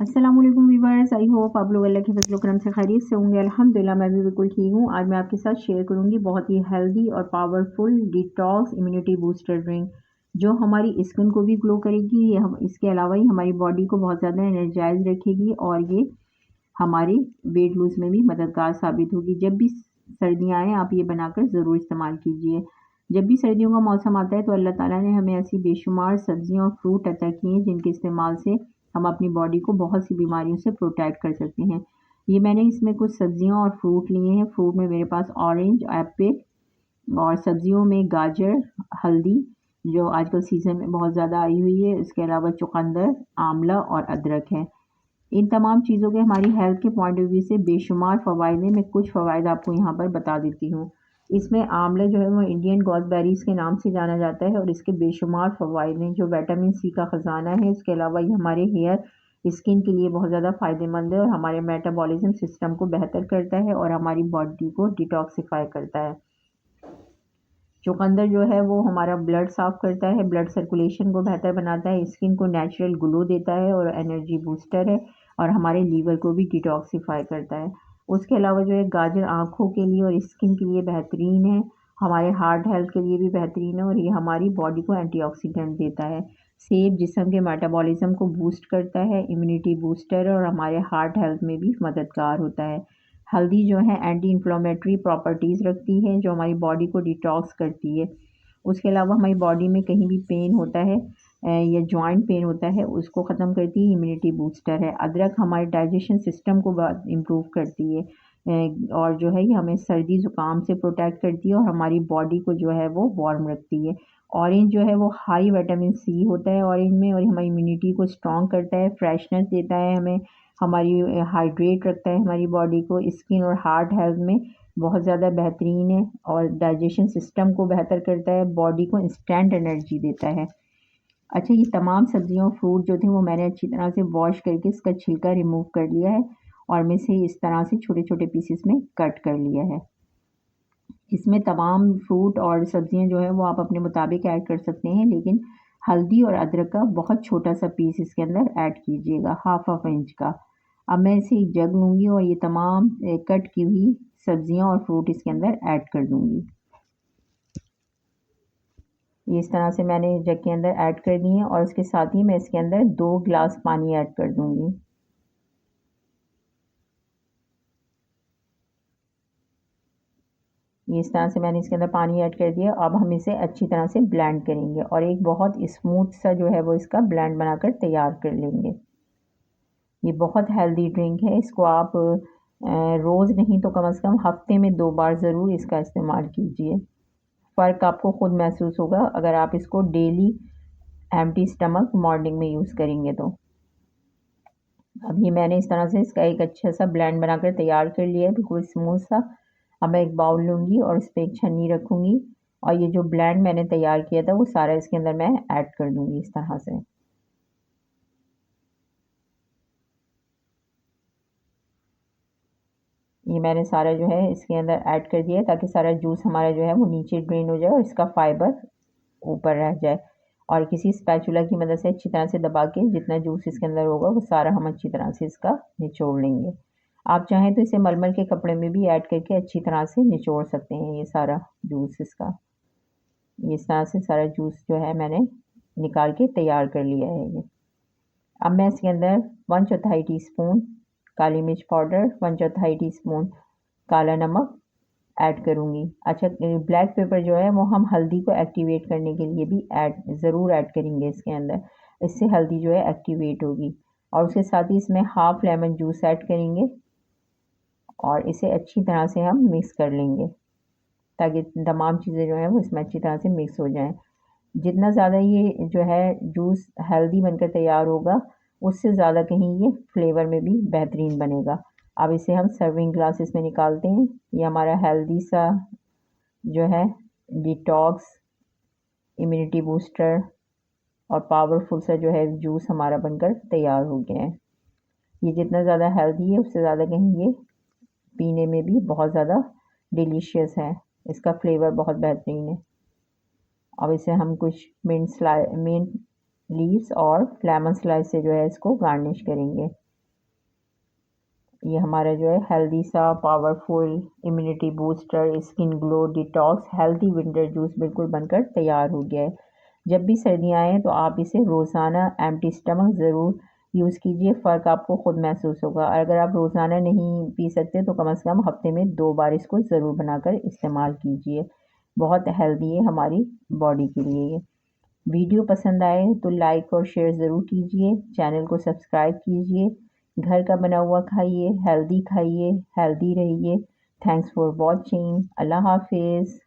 अस्सलाम वालेकुम viewers, I hope आप लोग अल्लाह के फजल करम से खैरियत से होंगे। अल्हम्दुलिल्लाह मैं भी बिल्कुल ठीक हूँ। आज मैं आपके साथ शेयर करूँगी बहुत ही हेल्दी और powerful detox immunity booster drink जो हमारी स्किन को भी ग्लो करेगी। ये हम इसके अलावा ही हमारी बॉडी को बहुत ज़्यादा एनर्जाइज रखेगी और ये हमारे वेट लूज़ में भी मददगार साबित होगी। जब भी सर्दियाँ आएँ आप ये बनाकर ज़रूर इस्तेमाल कीजिए। जब भी सर्दियों का मौसम आता है तो अल्लाह ताला ने हमें ऐसी बेशुमार सब्जियाँ और फ्रूट अता किए हैं जिनके इस्तेमाल से हम अपनी बॉडी को बहुत सी बीमारियों से प्रोटेक्ट कर सकते हैं। ये मैंने इसमें कुछ सब्जियाँ और फ्रूट लिए हैं। फ्रूट में मेरे पास ऑरेंज, एप्पल और सब्जियों में गाजर, हल्दी जो आजकल सीज़न में बहुत ज़्यादा आई हुई है। इसके अलावा चुकंदर, आंवला और अदरक है। इन तमाम चीज़ों के हमारी हेल्थ के पॉइंट ऑफ व्यू से बेशुमार फ़वाइद हैं। मैं कुछ फ़वाइद आपको यहाँ पर बता देती हूँ। इसमें आंवला जो है वो इंडियन गॉसबेरीज़ के नाम से जाना जाता है और इसके बेशुमार फ़वाइद हैं जो विटामिन सी का ख़जाना है। इसके अलावा ये हमारे हेयर, स्किन के लिए बहुत ज़्यादा फ़ायदेमंद है और हमारे मेटाबॉलिज़्म सिस्टम को बेहतर करता है और हमारी बॉडी को डिटॉक्सिफ़ाई करता है। चुकंदर जो है वो हमारा ब्लड साफ़ करता है, ब्लड सर्कुलेशन को बेहतर बनाता है, स्किन को नेचुरल ग्लो देता है और एनर्जी बूस्टर है और हमारे लीवर को भी डिटॉक्सिफ़ाई करता है। उसके अलावा जो है गाजर आँखों के लिए और स्किन के लिए बेहतरीन है, हमारे हार्ट हेल्थ के लिए भी बेहतरीन है और ये हमारी बॉडी को एंटीऑक्सीडेंट देता है। सेब जिस्म के मेटाबॉलिज़्म को बूस्ट करता है, इम्यूनिटी बूस्टर है और हमारे हार्ट हेल्थ में भी मददगार होता है। हल्दी जो है एंटी इन्फ्लेमेटरी प्रॉपर्टीज़ रखती है जो हमारी बॉडी को डिटॉक्स करती है। उसके अलावा हमारी बॉडी में कहीं भी पेन होता है या जॉइंट पेन होता है उसको ख़त्म करती है, इम्यूनिटी बूस्टर है। अदरक हमारे डाइजेशन सिस्टम को बहुत इम्प्रूव करती है और जो है ये हमें सर्दी ज़ुकाम से प्रोटेक्ट करती है और हमारी बॉडी को जो है वो वार्म रखती है। ऑरेंज जो है वो हाई विटामिन सी होता है ऑरेंज में और हमारी इम्यूनिटी को स्ट्रॉन्ग करता है, फ्रेशनेस देता है हमें, हमारी हाइड्रेट रखता है हमारी बॉडी को, स्किन और हार्ट हेल्थ में बहुत ज़्यादा बेहतरीन है और डाइजेशन सिस्टम को बेहतर करता है, बॉडी को इंस्टेंट एनर्जी देता है। अच्छा, ये तमाम सब्जियाँ और फ्रूट जो थे वो मैंने अच्छी तरह से वॉश करके इसका छिलका रिमूव कर लिया है और मैं इसे इस तरह से छोटे-छोटे पीसेस में कट कर लिया है। इसमें तमाम फ्रूट और सब्जियाँ जो हैं वो आप अपने मुताबिक ऐड कर सकते हैं, लेकिन हल्दी और अदरक का बहुत छोटा-सा पीस इसके अंदर ऐड कीजिएगा, हाफ इंच का। अब मैं इसे एक जग लूँगी और ये तमाम कट की हुई सब्जियाँ और फ्रूट इसके अंदर ऐड कर दूँगी। ये इस तरह से मैंने जग के अंदर ऐड कर दी हैं और इसके साथ ही मैं इसके अंदर 2 ग्लास पानी ऐड कर दूँगी। ये इस तरह से मैंने इसके अंदर पानी ऐड कर दिया। अब हम इसे अच्छी तरह से ब्लेंड करेंगे और एक बहुत स्मूथ सा जो है वो इसका ब्लेंड बनाकर तैयार कर लेंगे। ये बहुत हेल्दी ड्रिंक है, इसको आप रोज़ नहीं तो कम से कम हफ्ते में 2 बार ज़रूर इसका इस्तेमाल कीजिए। फ़र्क आपको खुद महसूस होगा अगर आप इसको डेली एम्प्टी स्टमक मॉर्निंग में यूज़ करेंगे तो। अब ये मैंने इस तरह से इसका एक अच्छा सा ब्लेंड बनाकर तैयार कर लिया है, बिल्कुल स्मूथ सा। अब मैं एक बाउल लूँगी और उस पे एक छन्नी रखूँगी और ये जो ब्लेंड मैंने तैयार किया था वो सारा इसके अंदर मैं ऐड कर दूँगी इस तरह से। ये मैंने सारा जो है इसके अंदर ऐड कर दिया ताकि सारा जूस हमारा जो है वो नीचे ड्रेन हो जाए और इसका फाइबर ऊपर रह जाए और किसी स्पैचुला की मदद से अच्छी तरह से दबा के जितना जूस इसके अंदर होगा वो सारा हम अच्छी तरह से इसका निचोड़ लेंगे। आप चाहें तो इसे मलमल के कपड़े में भी ऐड करके अच्छी तरह से निचोड़ सकते हैं ये सारा जूस इसका। ये इस तरह से सारा जूस जो है मैंने निकाल के तैयार कर लिया है ये। अब मैं इसके अंदर 1/4 टीस्पून काली मिर्च पाउडर, 1/4 टीस्पून काला नमक ऐड करूँगी। अच्छा, ब्लैक पेपर जो है वो हम हल्दी को एक्टिवेट करने के लिए भी ज़रूर ऐड करेंगे इसके अंदर। इससे हल्दी जो है एक्टिवेट होगी और उसके साथ ही इसमें हाफ़ लेमन जूस ऐड करेंगे और इसे अच्छी तरह से हम मिक्स कर लेंगे ताकि तमाम चीज़ें जो हैं वो इसमें अच्छी तरह से मिक्स हो जाएँ। जितना ज़्यादा ये जो है जूस हेल्दी बनकर तैयार होगा, उससे ज़्यादा कहीं ये फ्लेवर में भी बेहतरीन बनेगा। अब इसे हम सर्विंग ग्लासेस में निकालते हैं। ये हमारा हेल्दी सा जो है डिटॉक्स, इम्यूनिटी बूस्टर और पावरफुल सा जो है जूस हमारा बनकर तैयार हो गया है। ये जितना ज़्यादा हेल्दी है उससे ज़्यादा कहीं ये पीने में भी बहुत ज़्यादा डिलीशियस है। इसका फ्लेवर बहुत बेहतरीन है। अब इसे हम कुछ मिंट लीव्स और लेमन स्लाइस से जो है इसको गार्निश करेंगे। ये हमारा जो है हेल्दी सा powerful immunity booster skin glow detox healthy winter juice बिल्कुल बनकर तैयार हो गया है। जब भी सर्दियाँ आएँ तो आप इसे रोज़ाना एम्प्टी स्टमक ज़रूर यूज़ कीजिए, फ़र्क आपको खुद महसूस होगा। अगर आप रोज़ाना नहीं पी सकते तो कम से कम हफ्ते में 2 बार इसको ज़रूर बनाकर इस्तेमाल कीजिए। बहुत हेल्दी है हमारी बॉडी के लिए ये। वीडियो पसंद आए तो लाइक और शेयर ज़रूर कीजिए, चैनल को सब्सक्राइब कीजिए। घर का बना हुआ खाइए, हेल्दी रहिए। Thanks for watching. अल्लाह हाफ़िज़।